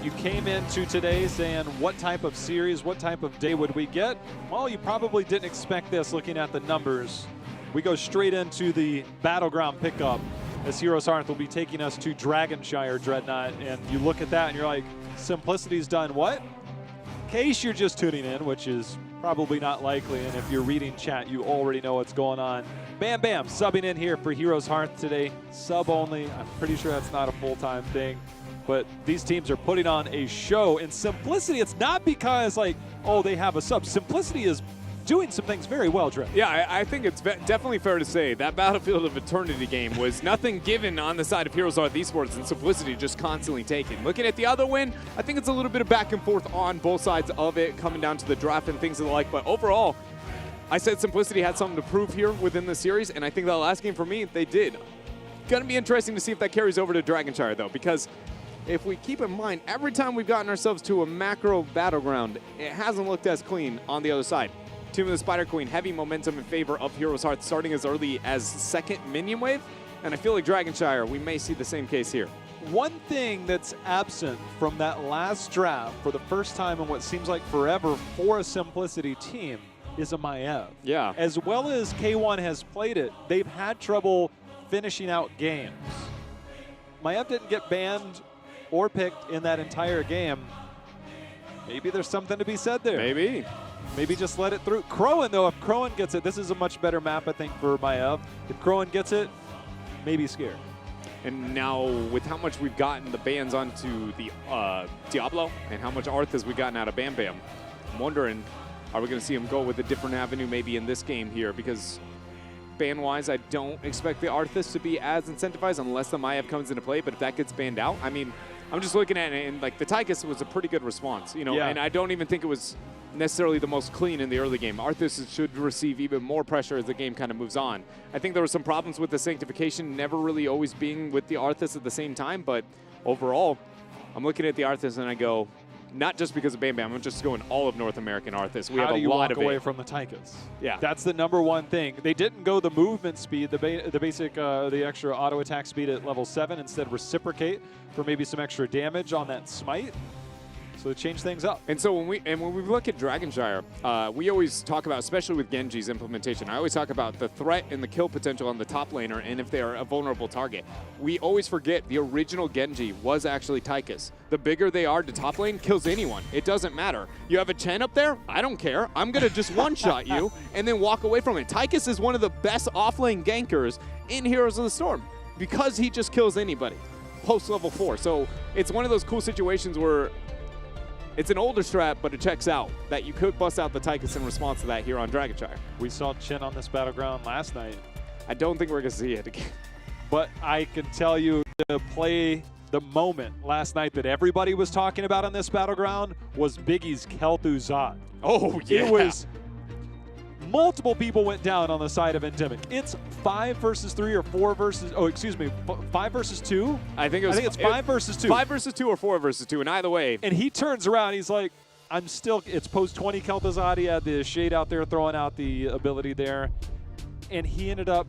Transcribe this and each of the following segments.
you came into today saying what type of series, what type of day would we get? Well, you probably didn't expect this looking at the numbers. We go straight into the Battleground pickup as HeroesHearth will be taking us to Dragonshire Dreadnought. And you look at that and you're like, Simplicity's done what? In case you're just tuning in, which is probably not likely, and if you're reading chat, you already know what's going on. Bam Bam subbing in here for HeroesHearth today. Sub only. I'm pretty sure that's not a full-time thing. But these teams are putting on a show. And Simplicity, it's not because, like, oh, they have a sub. Simplicity is doing some things very well, Dre. Yeah, I think it's definitely fair to say that Battlefield of Eternity game was nothing given on the side of HeroesHearth Esports, and Simplicity just constantly taken. Looking at the other win, I think it's a little bit of back and forth on both sides of it, coming down to the draft and things of the like. But overall, I said Simplicity had something to prove here within the series, and I think that last game for me, they did. Going to be interesting to see if that carries over to Dragonshire, though, because if we keep in mind, every time we've gotten ourselves to a macro battleground, it hasn't looked as clean on the other side. Team of the Spider Queen, heavy momentum in favor of HeroesHearth, starting as early as second minion wave, and I feel like Dragonshire, we may see the same case here. One thing that's absent from that last draft for the first time in what seems like forever for a Simplicity team is a Maiev. Yeah. As well as K1 has played it, they've had trouble finishing out games. Maiev didn't get banned or picked in that entire game. Maybe there's something to be said there. Maybe just let it through. Crowan, though, if Crowan gets it, this is a much better map, I think, for Maiev. If Crowan gets it, maybe scared. And now, with how much we've gotten the bans onto the Diablo and how much Arthas we've gotten out of Bam Bam, I'm wondering, are we going to see him go with a different avenue maybe in this game here? Because ban-wise, I don't expect the Arthas to be as incentivized unless the Maiev comes into play. But if that gets banned out, I mean, I'm just looking at it, and like the Tychus was a pretty good response, you know, yeah. And I don't even think it was necessarily the most clean in the early game. Arthas should receive even more pressure as the game kind of moves on. I think there were some problems with the Sanctification never really always being with the Arthas at the same time, but overall, I'm looking at the Arthas and I go, not just because of Bam Bam, I'm just going all of North American Arthas. We have a lot of it. How do you walk away from the Tychus? Yeah. That's the number one thing. They didn't go the movement speed, the basic, the extra auto attack speed at level 7, instead reciprocate for maybe some extra damage on that smite. So they change things up. And so when we look at Dragonshire, we always talk about, especially with Genji's implementation, I always talk about the threat and the kill potential on the top laner and if they are a vulnerable target. We always forget the original Genji was actually Tychus. The bigger they are to top lane, kills anyone. It doesn't matter. You have a Chen up there? I don't care. I'm going to just one-shot you and then walk away from it. Tychus is one of the best off-lane gankers in Heroes of the Storm because he just kills anybody post level 4. So it's one of those cool situations where it's an older strat, but it checks out that you could bust out the Tychus in response to that here on Dragonshire. We saw Chen on this battleground last night. I don't think we're going to see it again. But I can tell you to play the moment last night that everybody was talking about on this battleground was Biggie's Kel'Thuzad. Oh, yeah. It was multiple people went down on the side of Endemic. It's 5 versus 3 or 4 versus, 5 versus 2? I think it's 5 versus 2. 5 versus 2 or 4 versus 2, and either way. And he turns around, he's like, it's post 20 Kel'Thuzad. He had the shade out there, throwing out the ability there. And he ended up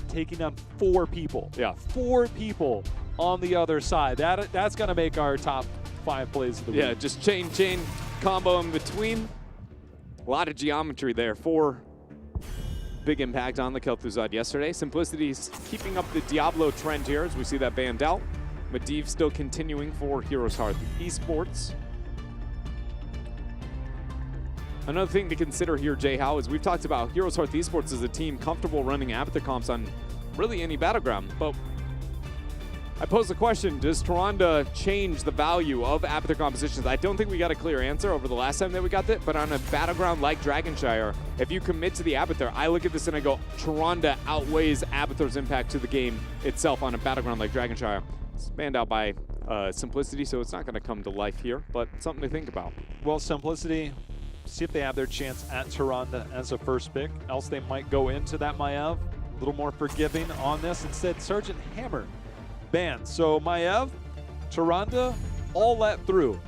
taking down 4 people. Yeah. 4 people on the other side. That's going to make our top 5 plays of the week. Yeah, just chain combo in between. A lot of geometry there for big impact on the Kel'Thuzad yesterday. Simplicity's keeping up the Diablo trend here as we see that banned out. Medivh still continuing for HeroesHearth Esports. Another thing to consider here, Jay Howe, is we've talked about HeroesHearth Esports as a team comfortable running Abathur comps on really any battleground. But I pose the question, does Tyrande change the value of Abathur compositions? I don't think we got a clear answer over the last time that we got that, but on a battleground like Dragonshire, if you commit to the Abathur, I look at this and I go, Tyrande outweighs Abathur's impact to the game itself on a battleground like Dragonshire. It's banned out by Simplicity, so it's not going to come to life here, but something to think about. Well, Simplicity, see if they have their chance at Tyrande as a first pick, else they might go into that Maiev, a little more forgiving on this. Instead, Sergeant Hammer banned. So Maiev, Tyrande, all let through.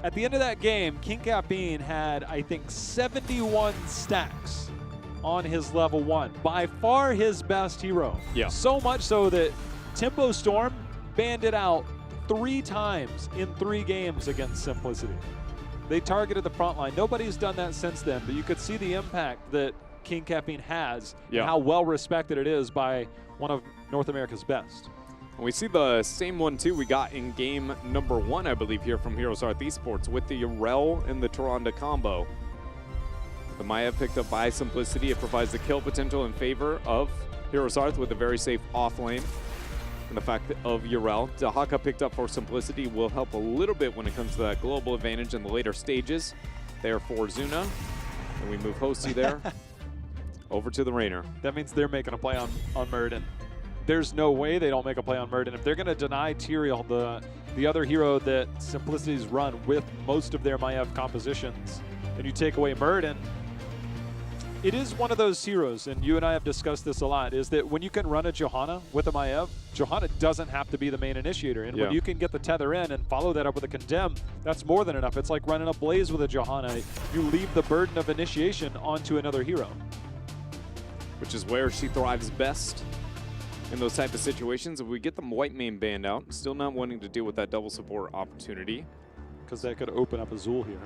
At the end of that game, King Capine had, I think, 71 stacks on his level 1. By far his best hero. Yeah. So much so that Tempo Storm banned it out 3 times in 3 games against Simplicity. They targeted the front line. Nobody's done that since then, but you could see the impact that King Caffeine has and how well respected it is by one of North America's best. And we see the same one, too, we got in game number 1, I believe, here from HeroesHearth Esports with the Urel and the Tyrande combo. The Maya picked up by Simplicity. It provides the kill potential in favor of HeroesHearth with a very safe off lane. And the fact of Urel, Dahaka picked up for Simplicity will help a little bit when it comes to that global advantage in the later stages. There for Zuna. And we move Hosty there over to the Rainer. That means they're making a play on Muradin. There's no way they don't make a play on Muradin. If they're going to deny Tyrael, the other hero that Simplicity's run with most of their Maiev compositions, and you take away Muradin, it is one of those heroes, and you and I have discussed this a lot, is that when you can run a Johanna with a Maiev, Johanna doesn't have to be the main initiator. And when you can get the tether in and follow that up with a condemn, that's more than enough. It's like running a Blaze with a Johanna. You leave the burden of initiation onto another hero. Which is where she thrives best in those type of situations. If we get the white main banned out, still not wanting to deal with that double support opportunity. Because that could open up a Zul here.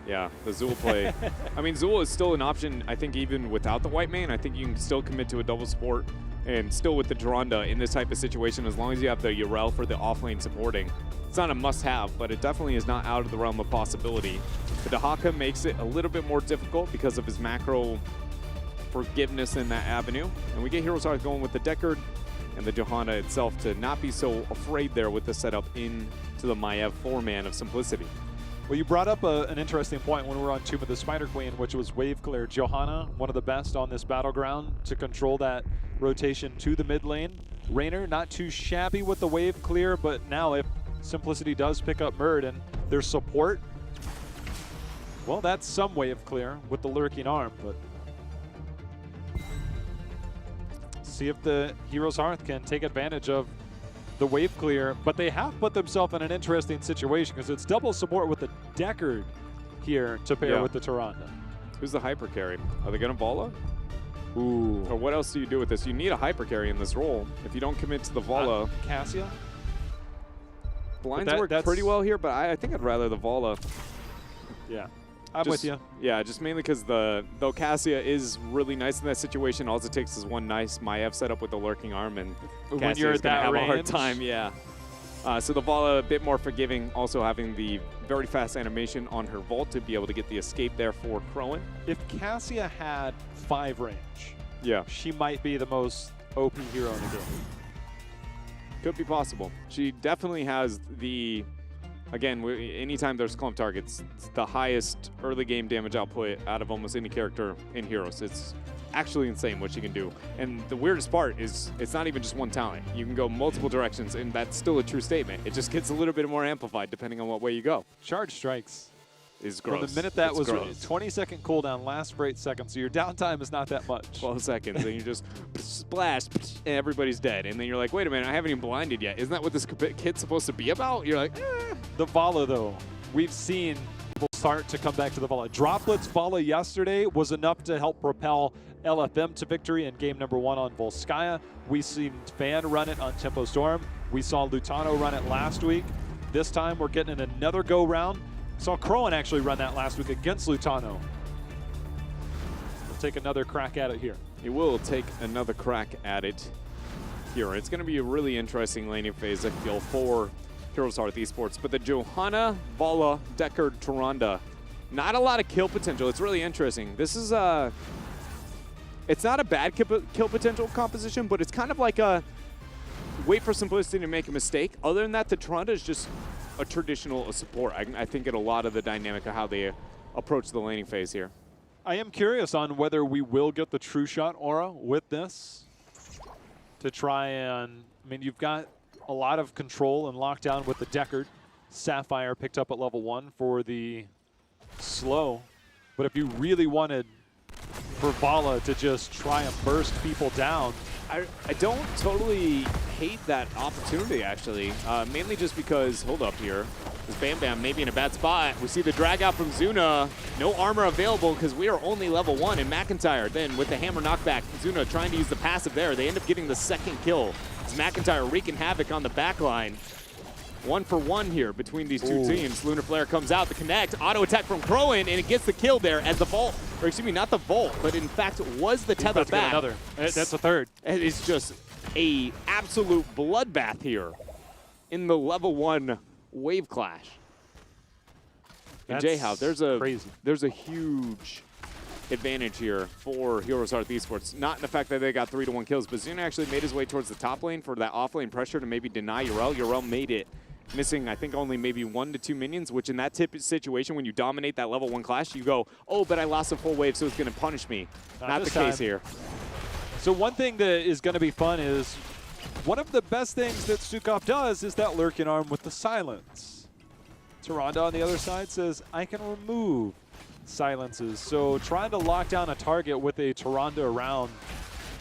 Yeah, the Zul play. I mean, Zul is still an option, I think, even without the white main. I think you can still commit to a double support and still with the Tyrande in this type of situation, as long as you have the Urel for the offlane supporting. It's not a must-have, but it definitely is not out of the realm of possibility. The Dahaka makes it a little bit more difficult because of his macro forgiveness in that avenue. And we get HeroesHearth going with the Deckard and the Johanna itself to not be so afraid there with the setup into the Maiev 4-man of Simplicity. Well, you brought up an interesting point when we were on Tomb of the Spider Queen, which was wave clear. Johanna, one of the best on this battleground to control that rotation to the mid lane. Rainer, not too shabby with the wave clear, but now if Simplicity does pick up Muradin, their support, well, that's some wave clear with the lurking arm, but see if the HeroesHearth can take advantage of the wave clear, but they have put themselves in an interesting situation because it's double support with the Deckard here to pair with the Tyrande. Who's the hyper carry? Are they going to Vala? Ooh. Or what else do you do with this? You need a hyper carry in this role. If you don't commit to the Vala. Cassia? Blinds work pretty well here, but I think I'd rather the Vala. Yeah. I'm with you. Yeah, just mainly because though Cassia is really nice in that situation, all it takes is one nice Maiev setup with the lurking arm, and when you're at that have range, a hard time. Yeah. So the Vala a bit more forgiving, also having the very fast animation on her vault to be able to get the escape there for Crowan. If Cassia had 5 range, she might be the most OP hero in the game. Could be possible. She definitely has the. Again, anytime there's clump targets, it's the highest early game damage output out of almost any character in Heroes. It's actually insane what she can do. And the weirdest part is it's not even just one talent. You can go multiple directions, and that's still a true statement. It just gets a little bit more amplified depending on what way you go. Charge strikes is gross. From the minute that was 20-second cooldown, lasts for 8 seconds, so your downtime is not that much. 12 seconds, and you just splash, and everybody's dead. And then you're like, wait a minute, I haven't even blinded yet. Isn't that what this kit's supposed to be about? You're like, eh. The Vala, though, we've seen people start to come back to the Vala. Droplets Vala yesterday was enough to help propel LFM to victory in game number 1 on Volskaya. We seen Fan run it on Tempo Storm. We saw Lutano run it last week. This time we're getting another go round. Saw Crowan actually run that last week against Lutano. We'll take another crack at it here. He will take another crack at it here. It's going to be a really interesting laning phase, I feel, for HeroesHearth Esports. But the Johanna, Vala, Deckard, Tyrande, not a lot of kill potential. It's really interesting. This is it's not a bad kill potential composition, but it's kind of like a wait for Simplicity to make a mistake. Other than that, the Tyrande is just a traditional support. I think in a lot of the dynamic of how they approach the laning phase here. I am curious on whether we will get the True Shot aura with this to try and, I mean, you've got a lot of control and lockdown with the Deckard. Sapphire picked up at level 1 for the slow. But if you really wanted for Vala to just try and burst people down, I don't totally hate that opportunity, actually. Mainly just because, hold up here, this Bam Bam may be in a bad spot. We see the drag out from Zuna. No armor available because we are only level 1 in McIntyre. Then with the hammer knockback, Zuna trying to use the passive there. They end up getting the second kill. It's McIntyre wreaking havoc on the back line. 1 for 1 here between these two teams. Lunar Flare comes out, the connect, auto attack from Crowan, and it gets the kill there as the vault, or excuse me, not the vault, but in fact was the tether back. Another. That's a third. And it's just a absolute bloodbath here in the level 1 wave clash. And J-How, there's a huge advantage here for HeroesHearth Esports. Not in the fact that they got 3-1 kills, but Zuna actually made his way towards the top lane for that off lane pressure to maybe deny Yrel. Yrel made it, missing I think only maybe 1 to 2 minions, which in that situation when you dominate that level 1 clash, you go, oh, but I lost a full wave, so it's going to punish me. Not the case here. So one thing that is going to be fun is one of the best things that Sukov does is that lurking arm with the silence. Tyrande on the other side says, I can remove silences. So trying to lock down a target with a Tyrande around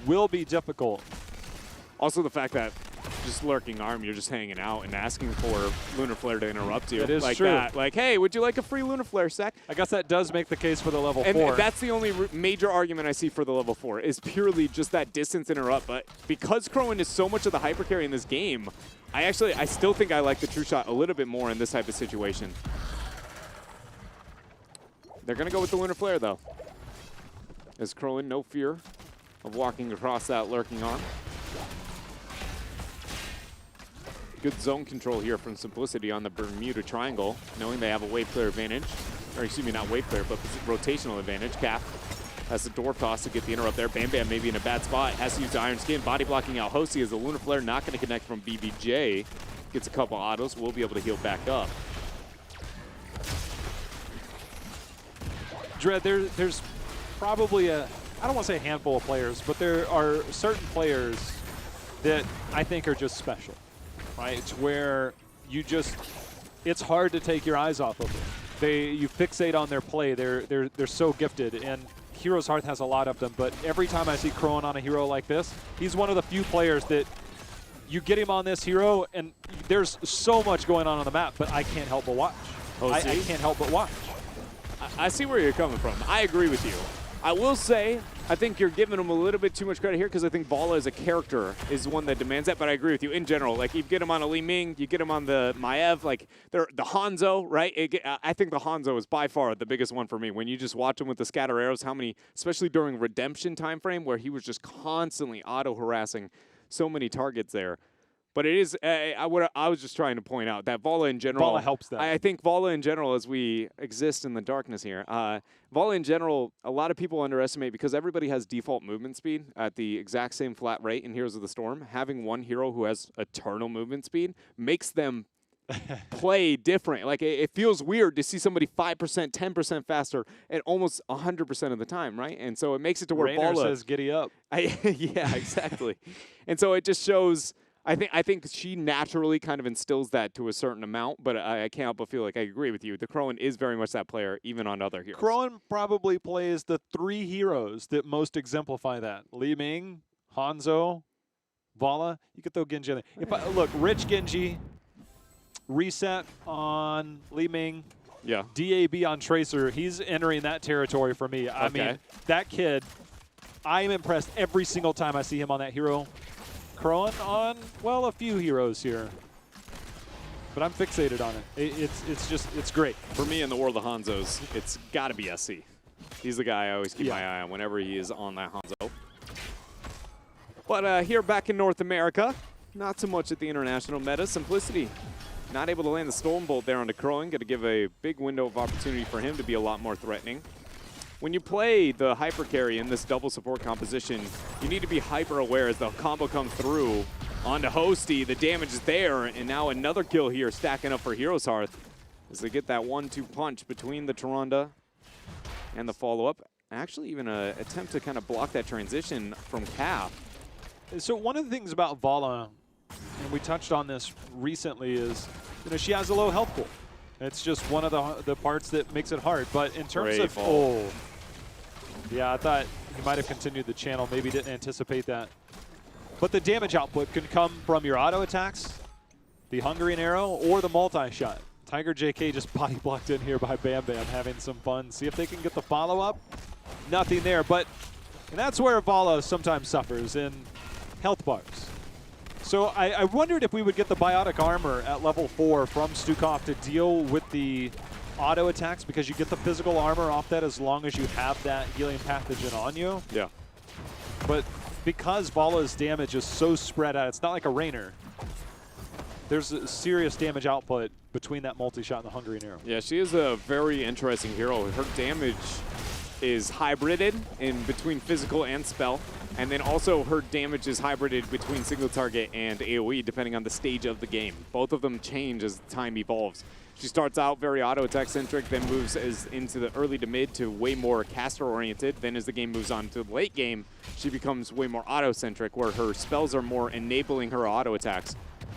will be difficult. Also the fact that just lurking arm, you're just hanging out and asking for Lunar Flare to interrupt you. That is like true. That. Like, hey, would you like a free Lunar Flare sec? I guess that does make the case for the level 4. And that's the only major argument I see for the level 4 is purely just that distance interrupt. But because Crowan is so much of the hyper carry in this game, I still think I like the true shot a little bit more in this type of situation. They're going to go with the Lunar Flare, though. As Crowan, no fear of walking across that lurking arm. Good zone control here from Simplicity on the Bermuda Triangle, knowing they have a wave clear advantage. Or excuse me, not wave clear, but rotational advantage. Cap has the door toss to get the interrupt there. Bam Bam maybe in a bad spot. Has to use the Iron Skin. Body blocking out Hosty as the Lunar Flare not going to connect from BBJ. Gets a couple autos. Will be able to heal back up. Dread, there's probably I don't want to say a handful of players, but there are certain players that I think are just special. Right? It's where it's hard to take your eyes off of them. You fixate on their play. They're so gifted, and HeroesHearth has a lot of them. But every time I see Crowan on a hero like this, he's one of the few players that you get him on this hero, and there's so much going on the map, but I can't help but watch. I can't help but watch. I see where you're coming from. I agree with you. I will say, I think you're giving him a little bit too much credit here because I think Vala as a character is one that demands that, but I agree with you. In general, like you get him on a Li Ming, you get him on the Maiev, like the Hanzo, right? I think the Hanzo is by far the biggest one for me. When you just watch him with the scatter arrows, how many, especially during Redemption time frame where he was just constantly auto-harassing so many targets there. But it is, I was just trying to point out that Vala in general. Vala helps that. I think Vala in general, as we exist in the darkness here, Vala in general, a lot of people underestimate because everybody has default movement speed at the exact same flat rate in Heroes of the Storm. Having one hero who has eternal movement speed makes them play different. Like it feels weird to see somebody 5%, 10% faster at almost 100% of the time, right? And so it makes it to where Rainer Vala says, "Giddy up." Yeah, exactly. And so it just shows. I think she naturally kind of instills that to a certain amount, but I can't help but feel like I agree with you. The Crowan is very much that player, even on other heroes. Crowan probably plays the 3 heroes that most exemplify that. Li Ming, Hanzo, Vala. You could throw Genji in there. Look, Rich Genji, reset on Li Ming, yeah. DAB on Tracer. He's entering that territory for me. I mean, that kid, I am impressed every single time I see him on that hero. Crowan on, well, a few heroes here. But I'm fixated on it. It's great. For me, in the world of Hanzos, it's got to be SC. He's the guy I always keep my eye on whenever he is on that Hanzo. But here back in North America, not so much at the international meta. Simplicity not able to land the Storm Bolt there onto Crowan. Going to give a big window of opportunity for him to be a lot more threatening. When you play the hyper carry in this double support composition, you need to be hyper aware as the combo comes through onto Hosty. The damage is there, and now another kill here stacking up for HeroesHearth as they get that 1-2 punch between the Tyrande and the follow-up. Actually, even an attempt to kind of block that transition from Cap. So one of the things about Vala, and we touched on this recently, is she has a low health pool. It's just one of the parts that makes it hard. But in terms of yeah, I thought he might have continued the channel. Maybe didn't anticipate that. But the damage output can come from your auto attacks, the Hungarian Arrow, or the multi-shot. Tiger JK just body blocked in here by Bam Bam, having some fun. See if they can get the follow-up. Nothing there. And that's where Vala sometimes suffers, in health bars. So I wondered if we would get the biotic armor at level 4 from Stukov to deal with the auto attacks, because you get the physical armor off that as long as you have that healing pathogen on you. Yeah. But because Vala's damage is so spread out, it's not like a Rainer. There's a serious damage output between that multi-shot and the Hungering Arrow. Yeah, she is a very interesting hero. Her damage is hybrided in between physical and spell. And then also her damage is hybrided between single target and AoE, depending on the stage of the game. Both of them change as time evolves. She starts out very auto attack centric, then moves into the early to mid to way more caster oriented. Then as the game moves on to the late game, she becomes way more auto centric, where her spells are more enabling her auto attacks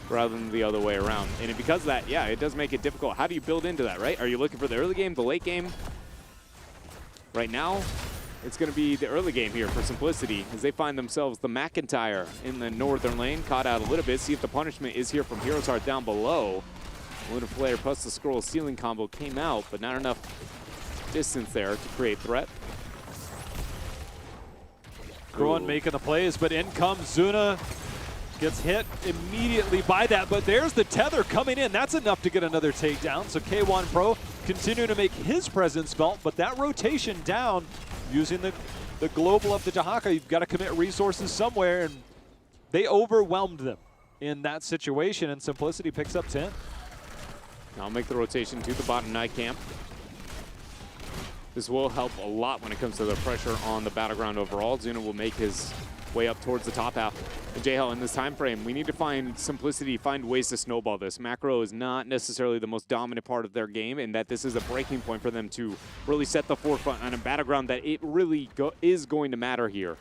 rather than the other way around. And because of that, yeah, it does make it difficult. How do you build into that, right? Are you looking for the early game, the late game? Right now, it's going to be the early game here for Simplicity as they find themselves the McIntyre in the northern lane, caught out a little bit. See if the punishment is here from HeroesHearth down below. Lunar Flare plus the Scroll Ceiling combo came out, but not enough distance there to create threat. Groen making the plays, but in comes Zuna. Gets hit immediately by that, but there's the tether coming in. That's enough to get another takedown. So K1 Pro continuing to make his presence felt, but that rotation down using the global of the Dahaka, you've got to commit resources somewhere, and they overwhelmed them in that situation, and Simplicity picks up 10. Now make the rotation to the bottom night camp. This will help a lot when it comes to the pressure on the battleground overall. Zuna will make his way up towards the top half. And J-Hell, in this time frame, we need to find Simplicity, find ways to snowball this. Macro is not necessarily the most dominant part of their game, and that this is a breaking point for them to really set the forefront on a battleground that it really is going to matter here.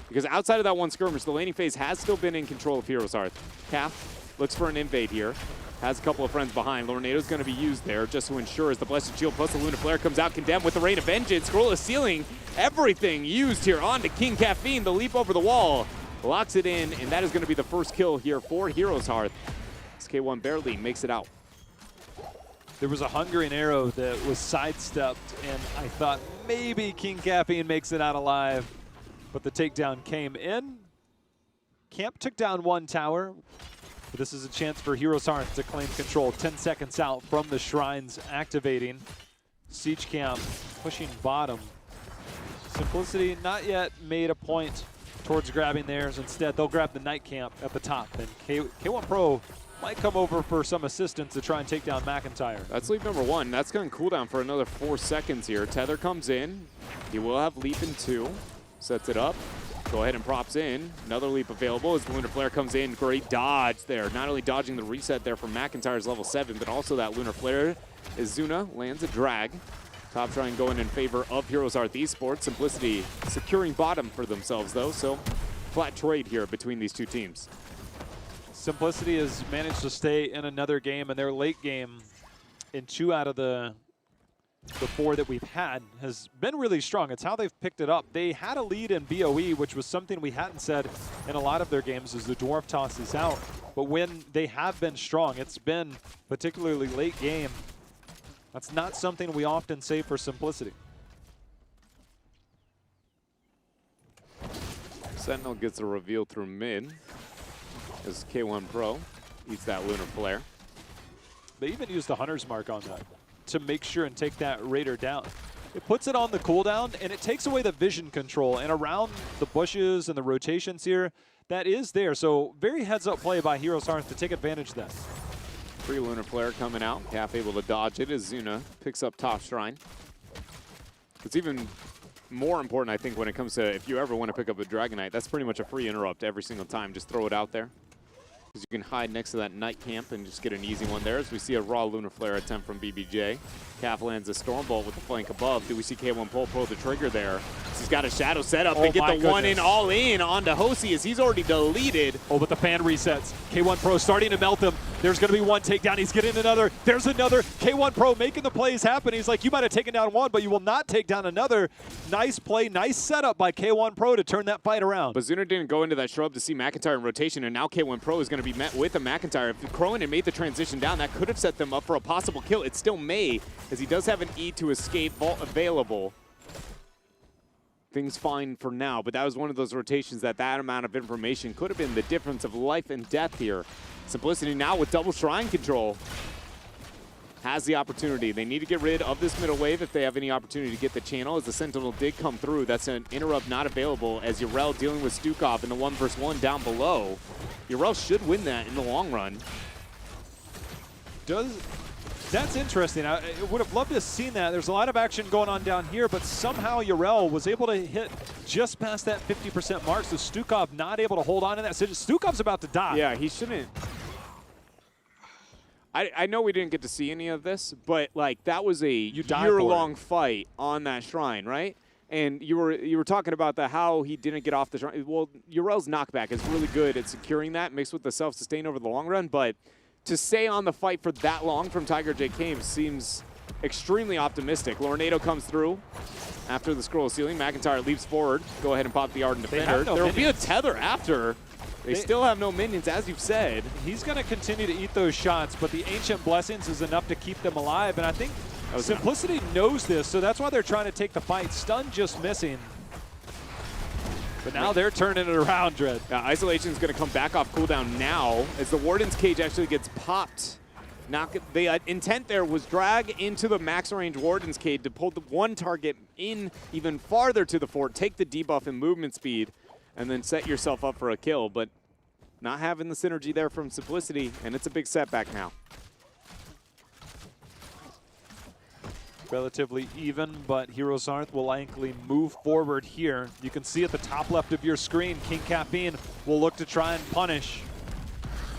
Because outside of that one skirmish, the laning phase has still been in control of HeroesHearth. Calf looks for an invade here. Has a couple of friends behind. Lornado's going to be used there just to ensure as the Blessed Shield plus the Lunar Flare comes out, Condemned with the Rain of Vengeance. Scroll of Ceiling, everything used here onto King Caffeine. The leap over the wall locks it in, and that is going to be the first kill here for HeroesHearth. SK1 barely makes it out. There was a Hungering Arrow that was sidestepped, and I thought maybe King Caffeine makes it out alive, but the takedown came in. Camp took down one tower. But this is a chance for HeroesHearth to claim control. 10 seconds out from the shrines activating. Siege Camp pushing bottom. Simplicity not yet made a point towards grabbing theirs. Instead, they'll grab the Night Camp at the top. And K1 Pro might come over for some assistance to try and take down McIntyre. That's leap number 1. That's going to cool down for another 4 seconds here. Tether comes in. He will have leap in 2. Sets it up. Go ahead and props in. Another leap available as the Lunar Flare comes in. Great dodge there. Not only dodging the reset there from McIntyre's level 7, but also that Lunar Flare as Zuna lands a drag. Top trying going in favor of HeroesHearth Esports. Simplicity securing bottom for themselves, though, so flat trade here between these two teams. Simplicity has managed to stay in another game, and their late game in 2 out of the 4 that we've had has been really strong. It's how they've picked it up. They had a lead in BOE, which was something we hadn't said in a lot of their games as the Dwarf tosses out. But when they have been strong, it's been particularly late game. That's not something we often say for Simplicity. Sentinel gets a reveal through mid as K1 Pro eats that Lunar Flare. They even used the Hunter's Mark on that to make sure and take that Raider down. It puts it on the cooldown, and it takes away the vision control. And around the bushes and the rotations here, that is there. So very heads-up play by HeroesHearth to take advantage of that. Free Lunar Flare coming out. Calf able to dodge it as Zuna picks up top shrine. It's even more important, I think, when it comes to if you ever want to pick up a Dragonite. That's pretty much a free interrupt every single time. Just throw it out there. Because you can hide next to that Night Camp and just get an easy one there. As we see a raw Lunar Flare attempt from BBJ. Calf lands a Stormbolt with the flank above. Do we see K1 pull the trigger there? He's got a shadow setup and get the one in all in onto Hosi as he's already deleted. Oh, but the fan resets. K1 Pro starting to melt them. There's going to be one takedown. He's getting another. There's another. K1 Pro making the plays happen. He's like, you might have taken down one, but you will not take down another. Nice play, nice setup by K1 Pro to turn that fight around. But Zuna didn't go into that shrub to see McIntyre in rotation, and now K1 Pro is going to be met with a McIntyre. If Crowan had made the transition down, that could have set them up for a possible kill. It still may, as he does have an E to escape vault available. things fine for now, but that was one of those rotations that amount of information could have been the difference of life and death here. Simplicity now with double shrine control has the opportunity. They need to get rid of this middle wave if they have any opportunity to get the channel, as the Sentinel did come through. That's an interrupt not available, as Yrel dealing with Stukov in the 1v1 down below. Yrel should win that in the long run. That's interesting. I would have loved to have seen that. There's a lot of action going on down here, but somehow Yrel was able to hit just past that 50% mark, so Stukov not able to hold on to that. So Stukov's about to die. Yeah, he shouldn't. I know we didn't get to see any of this, but like that was a year-long fight on that shrine, right? And you were talking about how he didn't get off the shrine. Well, Yrel's knockback is really good at securing that, mixed with the self-sustain over the long run, but to stay on the fight for that long from Tiger J. Cave seems extremely optimistic. Lornado comes through after the scroll ceiling. McIntyre leaps forward. Go ahead and pop the Ardent Defender. There will be a tether after. They still have no minions, as you've said. He's going to continue to eat those shots, but the Ancient Blessings is enough to keep them alive, and I think Simplicity knows this, so that's why they're trying to take the fight. Stun just missing. But now they're turning it around, Dread. Isolation is going to come back off cooldown now, as the Warden's Cage actually gets popped. The intent there was drag into the max range Warden's Cage to pull the one target in even farther to the fort, take the debuff and movement speed, and then set yourself up for a kill, but not having the synergy there from Simplicity, and it's a big setback now. Relatively even, but HeroesHearth will likely move forward here. You can see at the top left of your screen, King Caffeine will look to try and punish.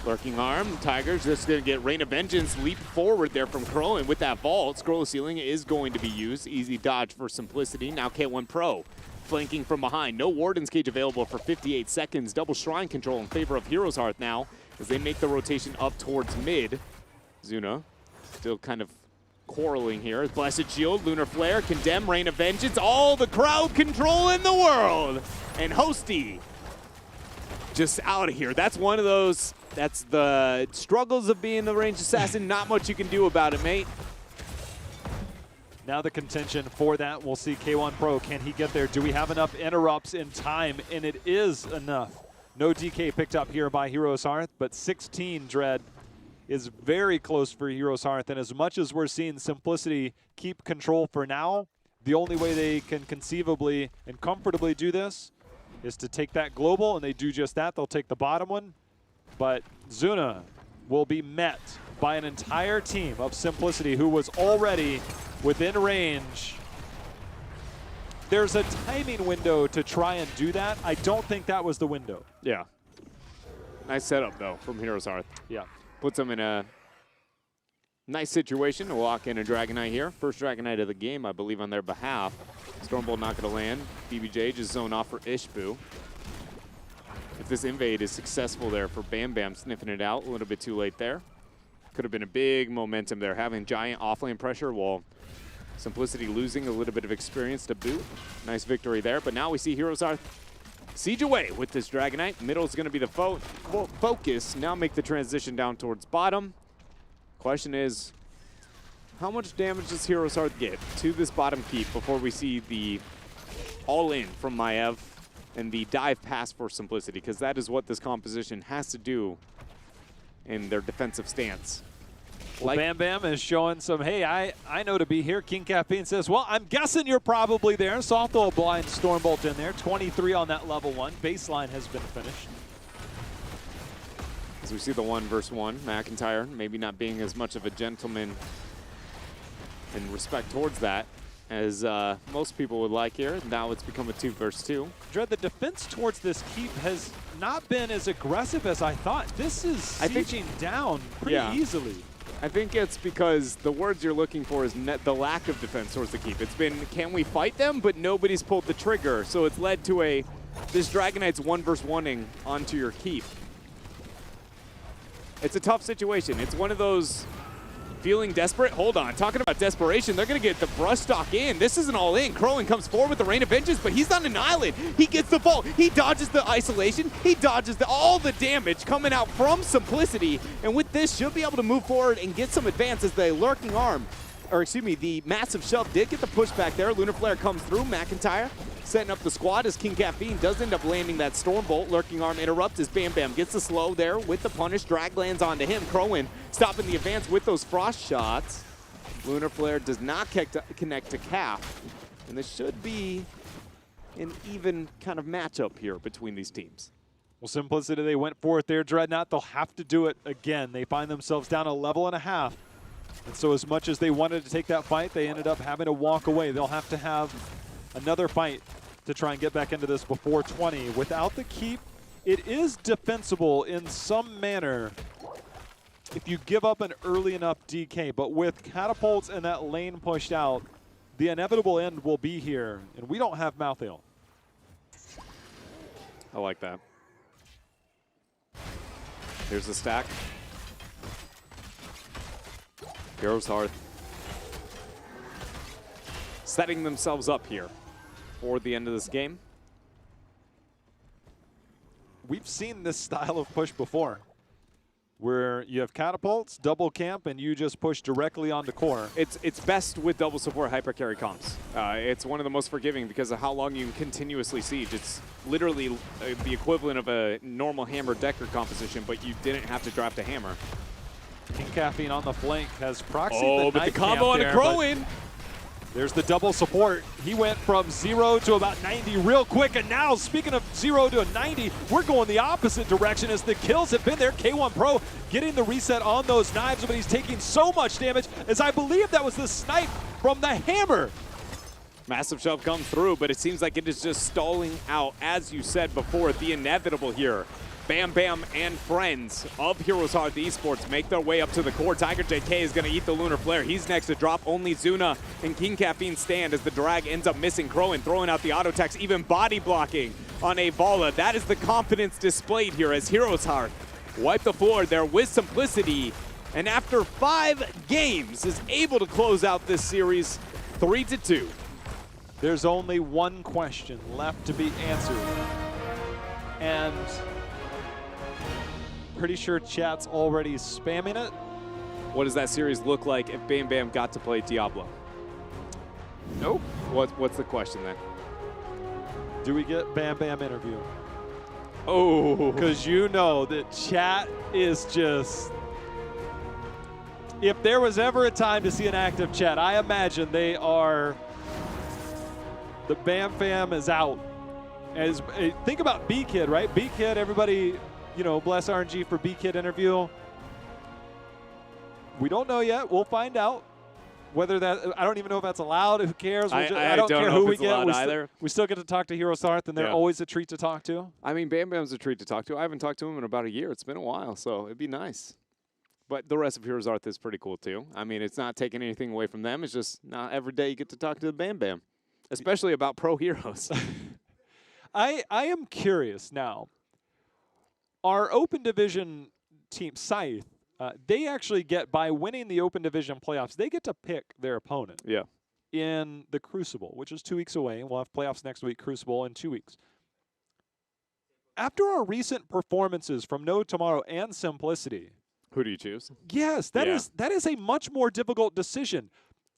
Lurking Arm, Tiger's just going to get Rain of Vengeance, leap forward there from Crow, and with that vault, Scroll Ceiling is going to be used. Easy dodge for Simplicity. Now K1 Pro flanking from behind. No Warden's Cage available for 58 seconds. Double Shrine control in favor of HeroesHearth now as they make the rotation up towards mid. Zuna still kind of quarreling here. Blessed Shield, Lunar Flare, Condemn, Rain of Vengeance, all the crowd control in the world. And Hosty just out of here. That's one of those, that's the struggles of being the ranged assassin. Not much you can do about it, mate. Now the contention for that, we'll see K1 Pro, can he get there? Do we have enough interrupts in time? And it is enough. No DK picked up here by HeroesHearth, but 16 Dread is very close for HeroesHearth. And as much as we're seeing Simplicity keep control for now, the only way they can conceivably and comfortably do this is to take that global, and they do just that. They'll take the bottom one, but Zuna will be met by an entire team of Simplicity who was already within range. There's a timing window to try and do that. I don't think that was the window. Yeah. Nice setup, though, from HeroesHearth. Yeah. Puts them in a nice situation to walk in a Dragonite here. First Dragonite of the game, I believe, on their behalf. Stormbolt not going to land. BBJ just zone off for Ishbu. If this invade is successful there for Bam Bam, sniffing it out a little bit too late there. Could have been a big momentum there, having giant offlane pressure while Simplicity losing a little bit of experience to boot. Nice victory there, but now we see HeroesHearth siege away with this Dragonite. Middle is going to be the focus. Now make the transition down towards bottom. Question is, how much damage does HeroesHearth get to this bottom keep before we see the all-in from Maev and the dive pass for Simplicity? Because that is what this composition has to do in their defensive stance. Well, Bam Bam is showing some, hey, I know to be here. King Caffeine says, well, I'm guessing you're probably there. So I'll throw a blind Stormbolt in there. 23 on that level 1. Baseline has been finished. As we see the 1v1, McIntyre maybe not being as much of a gentleman in respect towards that as most people would like here. Now it's become a 2v2. Dread, the defense towards this keep has not been as aggressive as I thought. This is sieging down pretty easily. I think it's because the words you're looking for is the lack of defense towards the keep. It's been, can we fight them? But nobody's pulled the trigger. So it's led to this Dragonite's 1v1ing onto your keep. It's a tough situation. It's one of those feeling desperate. Hold on, talking about desperation, they're going to get the brush stock in. This isn't all in. Crowing comes forward with the Rain of Vengeance, but he's on an island. He gets the vault. He dodges the isolation. He dodges all the damage coming out from Simplicity. And with this, she'll be able to move forward and get some advance as the Lurking Arm or excuse me, the massive shove did get the pushback there. Lunar Flare comes through. McIntyre setting up the squad as King Caffeine does end up landing that Storm Bolt. Lurking Arm interrupts as Bam Bam gets the slow there with the punish. Drag lands onto him. Crowan stopping the advance with those frost shots. Lunar Flare does not connect to Calf. And this should be an even kind of matchup here between these teams. Well, Simplicity, they went for it there, Dreadnought. They'll have to do it again. They find themselves down a level and a half. And so as much as they wanted to take that fight, they ended up having to walk away. They'll have to have another fight to try and get back into this before 20. Without the keep, it is defensible in some manner if you give up an early enough DK. But with catapults and that lane pushed out, the inevitable end will be here. And we don't have mouth ale. I like that. Here's the stack. HeroesHearth setting themselves up here for the end of this game. We've seen this style of push before, where you have catapults, double camp, and you just push directly onto core. It's best with double support hypercarry comps. It's one of the most forgiving because of how long you can continuously siege. It's literally the equivalent of a normal hammer decker composition, but you didn't have to draft a hammer. King Caffeine on the flank has proxied Oh, the but the knife combo on camp a there, Crowan. There's the double support. He went from 0 to about 90 real quick, and now, speaking of 0 to 90, we're going the opposite direction as the kills have been there. K1 Pro getting the reset on those knives, but he's taking so much damage, as I believe that was the snipe from the hammer. Massive shove comes through, but it seems like it is just stalling out, as you said before, the inevitable here. Bam Bam and friends of HeroesHearth Esports make their way up to the core. Tiger JK is going to eat the Lunar Flare. He's next to drop. Only Zuna and King Caffeine stand as the drag ends up missing Crowan, throwing out the auto attacks, even body blocking on Avala. That is the confidence displayed here as HeroesHearth wipe the floor there with Simplicity. And after 5 games is able to close out this series 3-2. There's only one question left to be answered. And pretty sure chat's already spamming it. What does that series look like if Bam Bam got to play Diablo? Nope. What's the question then? Do we get Bam Bam interview? Oh. Because you know that chat is just... If there was ever a time to see an active chat, I imagine they are... The Bam Fam is out. As think about B-Kid, right? B-Kid, everybody... You know, bless RNG for B-Kid interview. We don't know yet. We'll find out whether that. I don't even know if that's allowed. Who cares? I don't care who we get. We still get to talk to HeroesHearth, and they're always a treat to talk to. I mean, Bam Bam's a treat to talk to. I haven't talked to him in about a year. It's been a while, so it'd be nice. But the rest of HeroesHearth is pretty cool too. I mean, it's not taking anything away from them. It's just not every day you get to talk to the Bam Bam, especially about pro heroes. I am curious now. Our Open Division team, Scythe, they actually get, by winning the Open Division playoffs, they get to pick their opponent in the Crucible, which is 2 weeks away. We'll have playoffs next week, Crucible in 2 weeks. After our recent performances from No Tomorrow and Simplicity. Who do you choose? Yes, that is a much more difficult decision.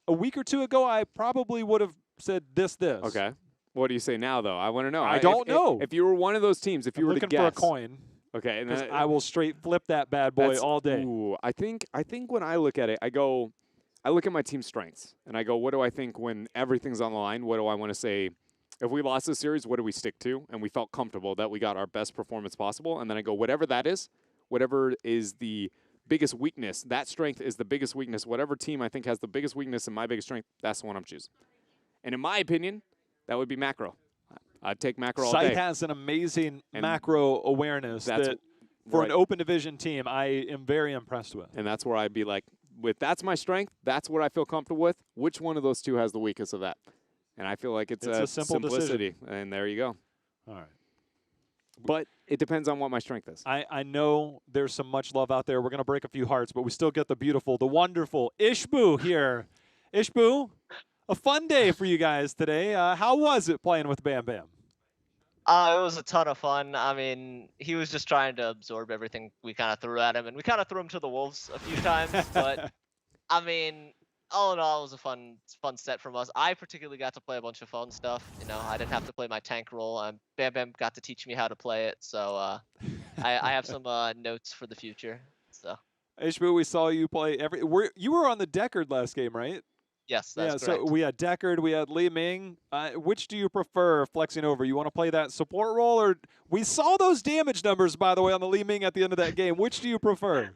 A week or two ago, I probably would have said this. Okay. What do you say now, though? I want to know. I don't know. If you were one of those teams, if you were to guess. Looking for a coin. Okay, and I will straight flip that bad boy all day. Ooh, I think when I look at it, I look at my team's strengths, and I go, what do I think when everything's on the line? What do I want to say? If we lost this series, what do we stick to? And we felt comfortable that we got our best performance possible. And then I go, whatever that is, whatever is the biggest weakness, that strength is the biggest weakness. Whatever team I think has the biggest weakness and my biggest strength, that's the one I'm choosing. And in my opinion, that would be macro. I'd take macro all day. Scythe has an amazing macro awareness that for an Open Division team, I am very impressed with. And that's where I'd be like, that's my strength, that's what I feel comfortable with. Which one of those two has the weakest of that? And I feel like it's a simple simplicity. Decision. And there you go. All right. But it depends on what my strength is. I know there's some much love out there. We're going to break a few hearts, but we still get the beautiful, the wonderful Ishbu here. Ishbu, a fun day for you guys today. How was it playing with Bam Bam? It was a ton of fun. I mean, he was just trying to absorb everything we kind of threw at him, and we kind of threw him to the wolves a few times. But, I mean, all in all, it was a fun set from us. I particularly got to play a bunch of fun stuff. You know, I didn't have to play my tank role. Bam Bam got to teach me how to play it, so I have some notes for the future. So HBoo, we saw you play you were on the Deckard last game, right? yes, that's Yeah, correct. so we had Deckard, we had Li Ming. Which do you prefer flexing over? You want to play that support role, or we saw those damage numbers, by the way, on the Li Ming at the end of that game. Which do you prefer?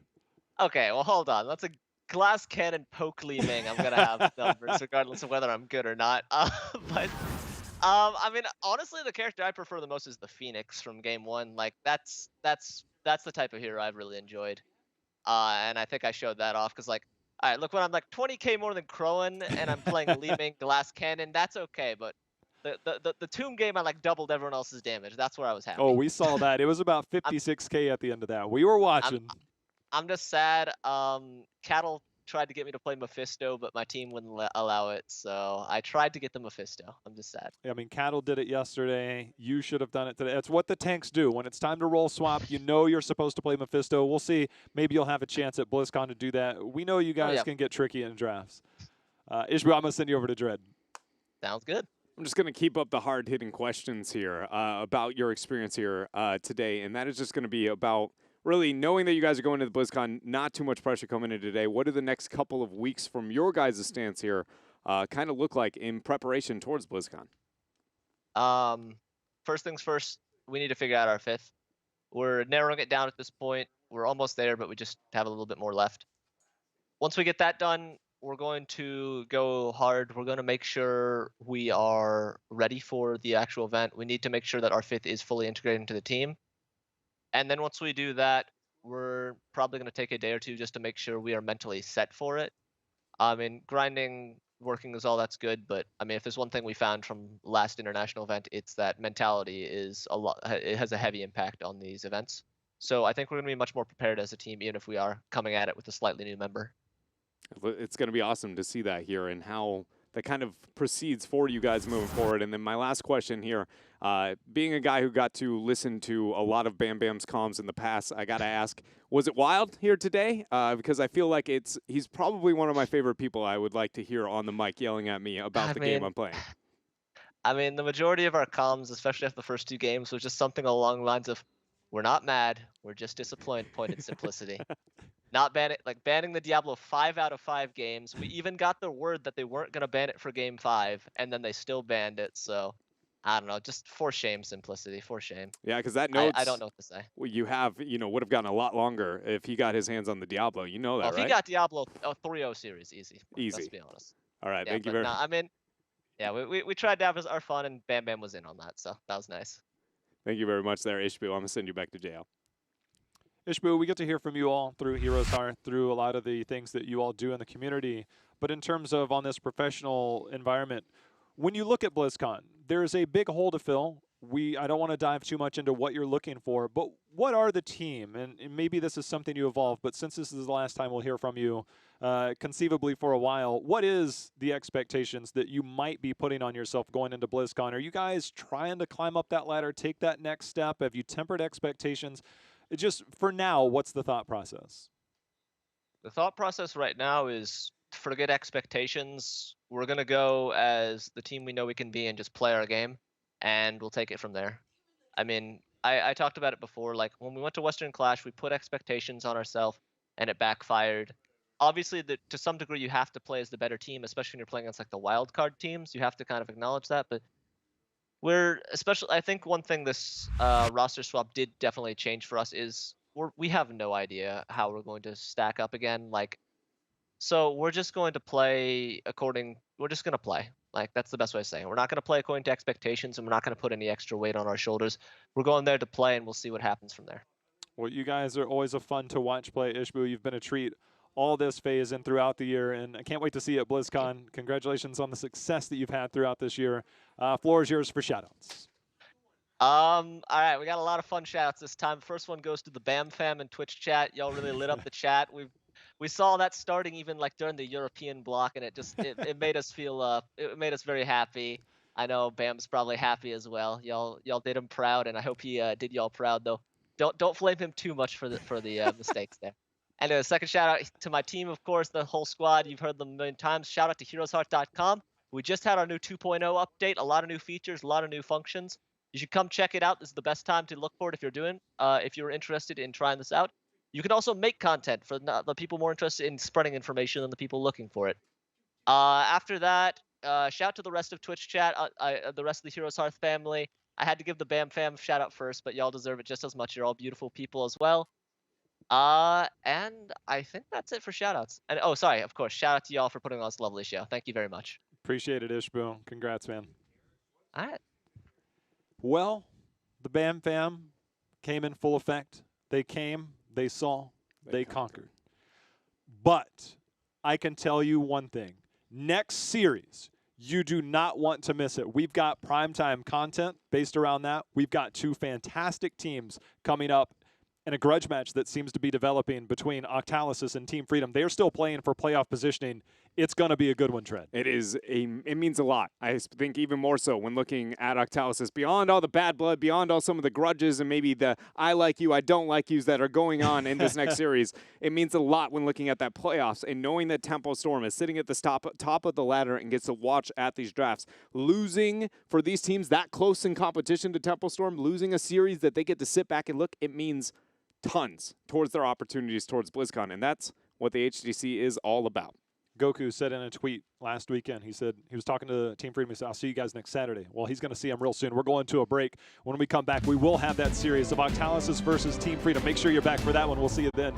Okay, well hold on. That's a glass cannon poke Li Ming. I'm gonna have numbers regardless of whether I'm good or not. But I mean, honestly, the character I prefer the most is the Phoenix from Game 1. Like that's the type of hero I've really enjoyed. And I think I showed that off because, like, all right, look, when I'm like 20k more than Crowan and I'm playing Li Ming Glass Cannon, that's okay. But the Tomb game, I like doubled everyone else's damage. That's where I was happy. Oh, we saw that. It was about 56k at the end of that. We were I'm watching. I'm just sad. Cattle tried to get me to play Mephisto, but my team wouldn't allow it. So I tried to get the Mephisto. I'm just sad. I mean, Cattle did it yesterday. You should have done it today. It's what the tanks do. When it's time to roll swap, you know you're supposed to play Mephisto. We'll see. Maybe you'll have a chance at BlizzCon to do that. We know you guys can get tricky in drafts. Ishbu, I'm going to send you over to Dread. Sounds good. I'm just going to keep up the hard-hitting questions here about your experience here today, and that is just going to be about really knowing that you guys are going to the BlizzCon, not too much pressure coming in today. What do the next couple of weeks from your guys' stance here kind of look like in preparation towards BlizzCon? First things first, we need to figure out our fifth. We're narrowing it down at this point. We're almost there, but we just have a little bit more left. Once we get that done, we're going to go hard. We're going to make sure we are ready for the actual event. We need to make sure that our fifth is fully integrated into the team. And then once we do that, we're probably going to take a day or two just to make sure we are mentally set for it. I mean, grinding, working is all that's good, but I mean, if there's one thing we found from last international event, it's that mentality is a lot. It has a heavy impact on these events. So I think we're going to be much more prepared as a team, even if we are coming at it with a slightly new member. It's going to be awesome to see that here and how that kind of proceeds for you guys moving forward. And then my last question here, being a guy who got to listen to a lot of Bam Bam's comms in the past, I got to ask, was it wild here today? Because I feel like he's probably one of my favorite people I would like to hear on the mic yelling at me about the game I'm playing. I mean, the majority of our comms, especially after the first two games, was just something along the lines of, we're not mad, we're just disappointed, Simplicity. Not banning the Diablo 5 out of 5 games. We even got the word that they weren't going to ban it for game 5, and then they still banned it. So, I don't know, just for shame, Simplicity, for shame. Yeah, because that note, I don't know what to say. Well, you have, would have gotten a lot longer if he got his hands on the Diablo. You know that, right? If he got Diablo 3.0 series, easy. Easy. Let's be honest. All right, yeah, thank you very much. I mean, yeah, we tried to have our fun, and Bam Bam was in on that, so that was nice. Thank you very much there, HB. I'm going to send you back to jail. Ishbu, we get to hear from you all through HeroesHearth, through a lot of the things that you all do in the community. But in terms of on this professional environment, when you look at BlizzCon, there's a big hole to fill. I don't want to dive too much into what you're looking for, but what are the team? And maybe this is something you evolve, but since this is the last time we'll hear from you, conceivably for a while, what is the expectations that you might be putting on yourself going into BlizzCon? Are you guys trying to climb up that ladder, take that next step? Have you tempered expectations? Just for now, what's the thought process? The thought process right now is forget expectations. We're going to go as the team we know we can be and just play our game, and we'll take it from there. I mean, I talked about it before. Like, when we went to Western Clash, we put expectations on ourselves, and it backfired. Obviously, to some degree, you have to play as the better team, especially when you're playing against like the wild card teams. You have to kind of acknowledge that, but I think one thing this roster swap did definitely change for us is we have no idea how we're going to stack up again. Like, so we're just going to play we're just going to play. Like, that's the best way of saying it. We're not going to play according to expectations, and we're not going to put any extra weight on our shoulders. We're going there to play, and we'll see what happens from there. Well, you guys are always a fun to watch play, Ishbu. You've been a treat all this phase and throughout the year, and I can't wait to see you at BlizzCon. Congratulations on the success that you've had throughout this year. Floor is yours for shoutouts. All right, we got a lot of fun shoutouts this time. First one goes to the Bam Fam and Twitch chat. Y'all really lit up the chat. We saw that starting even like during the European block, and it made us feel it made us very happy. I know Bam's probably happy as well. Y'all did him proud, and I hope he did y'all proud though. Don't flame him too much for the mistakes there. And a second shout out to my team, of course, the whole squad. You've heard them a million times. Shout out to HeroesHearth.com. We just had our new 2.0 update. A lot of new features, a lot of new functions. You should come check it out. This is the best time to look for it if you're interested in trying this out. You can also make content for the people more interested in spreading information than the people looking for it. After that, shout to the rest of Twitch chat, the rest of the Heroes Hearth family. I had to give the Bam fam shout out first, but y'all deserve it just as much. You're all beautiful people as well. And I think that's it for shout outs. And oh, sorry, of course, shout out to y'all for putting on this lovely show. Thank you very much. Appreciate it, Ishbu. Congrats, man. All right. Well, the Bam fam came in full effect. They came, they saw, they conquered. But I can tell you one thing. Next series, you do not want to miss it. We've got primetime content based around that. We've got 2 fantastic teams coming up in a grudge match that seems to be developing between Octalysis and Team Freedom. They're still playing for playoff positioning. It's going to be a good one, Trent. It means a lot. I think even more so when looking at Octalysis. Beyond all the bad blood, beyond all some of the grudges and maybe the I like you, I don't like yous that are going on in this next series, it means a lot when looking at that playoffs and knowing that Tempo Storm is sitting at the top of the ladder and gets to watch at these drafts. Losing for these teams that close in competition to Tempo Storm, losing a series that they get to sit back and look, it means tons towards their opportunities towards BlizzCon, and that's what the HGC is all about. Goku said in a tweet last weekend, he said he was talking to Team Freedom. He said, I'll see you guys next Saturday. Well, he's going to see them real soon. We're going to a break. When we come back, we will have that series of Octalysis versus Team Freedom. Make sure you're back for that one. We'll see you then.